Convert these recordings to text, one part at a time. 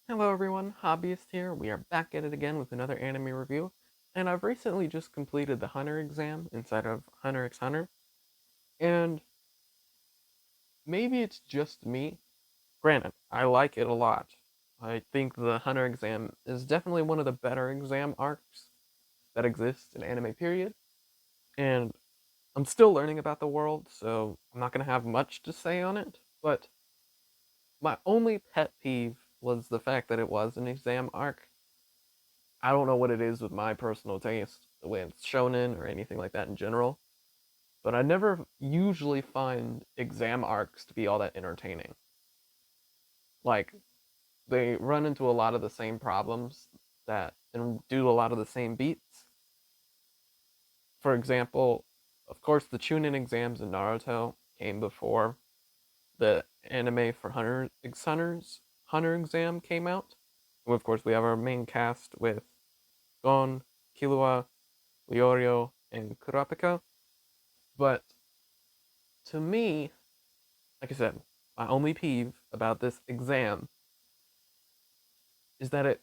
Hello everyone, Hobbyist here. We are back at it again with another anime review, and I've recently just completed the Hunter exam inside of Hunter x Hunter, and maybe it's just me. Granted, I like it a lot. I think the Hunter exam is definitely one of the better exam arcs that exists in anime period, and I'm still learning about the world, so I'm not going to have much to say on it, but my only pet peeve was the fact that it was an exam arc. I don't know what it is with my personal taste, the way it's shonen or anything like that in general, but I never usually find exam arcs to be all that entertaining. Like, they run into a lot of the same problems that and do a lot of the same beats. For example, of course, the Chunin exams in Naruto came before the anime for Hunter x Hunter's Hunter exam came out. And of course, we have our main cast with Gon, Killua, Leorio, and Kurapika. But to me, like I said, my only peeve about this exam is that it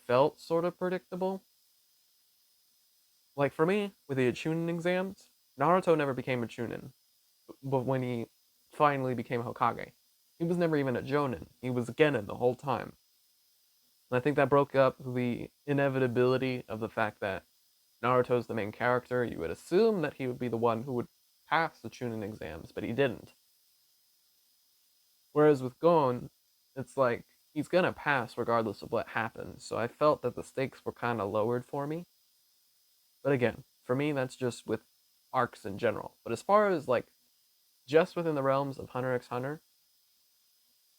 felt sort of predictable. Like for me, with the Chunin exams, Naruto never became a Chunin, but when he finally became Hokage, he was never even a Jonin. He was a Genin the whole time. And I think that broke up the inevitability of the fact that Naruto's the main character. You would assume that he would be the one who would pass the Chunin exams, but he didn't. Whereas with Gon, it's like he's gonna pass regardless of what happens. So I felt that the stakes were kind of lowered for me. But again, for me, that's just with arcs in general. But as far as like just within the realms of Hunter x Hunter,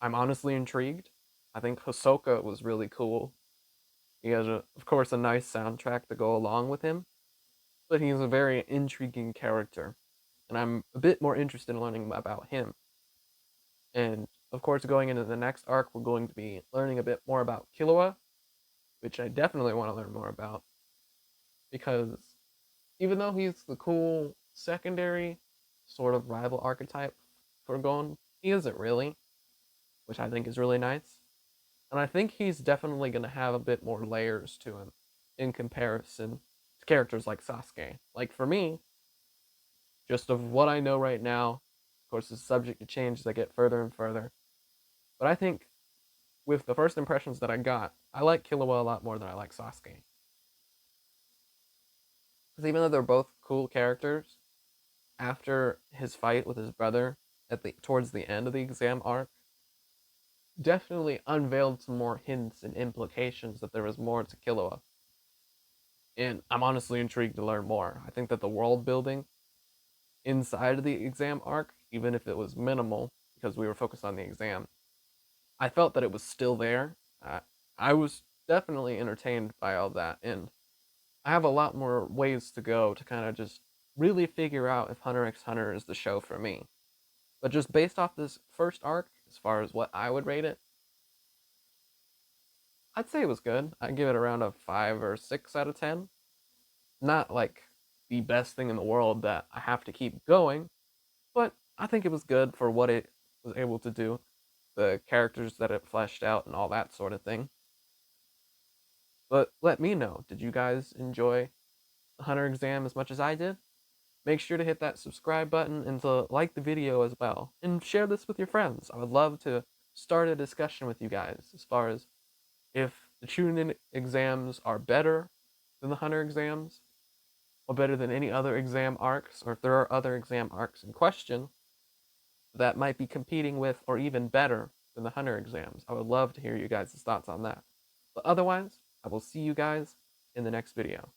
I'm honestly intrigued. I think Hisoka was really cool. He has, of course, a nice soundtrack to go along with him, but he's a very intriguing character, and I'm a bit more interested in learning about him. And of course, going into the next arc, we're going to be learning a bit more about Killua, which I definitely want to learn more about because even though he's the cool secondary sort of rival archetype for Gon, he isn't really, which I think is really nice. And I think he's definitely going to have a bit more layers to him in comparison to characters like Sasuke. Like for me, just of what I know right now, of course, it's subject to change as I get further and further. But I think with the first impressions that I got, I like Killua a lot more than I like Sasuke. Because even though they're both cool characters, after his fight with his brother at the towards the end of the exam arc, definitely unveiled some more hints and implications that there was more to Killua. And I'm honestly intrigued to learn more. I think that the world building inside of the exam arc, even if it was minimal because we were focused on the exam, I felt that it was still there. I was definitely entertained by all that, and I have a lot more ways to go to kind of just really figure out if Hunter x Hunter is the show for me. But just based off this first arc, as far as what I would rate it, I'd say it was good. I'd give it around a 5 or 6 out of 10. Not like the best thing in the world that I have to keep going, but I think it was good for what it was able to do, the characters that it fleshed out, and all that sort of thing. But let me know, did you guys enjoy the Hunter exam as much as I did? Make sure to hit that subscribe button and to like the video as well. And share this with your friends. I would love to start a discussion with you guys as far as if the Chunin exams are better than the Hunter exams, or better than any other exam arcs, or if there are other exam arcs in question that might be competing with or even better than the Hunter exams. I would love to hear you guys' thoughts on that. But otherwise, I will see you guys in the next video.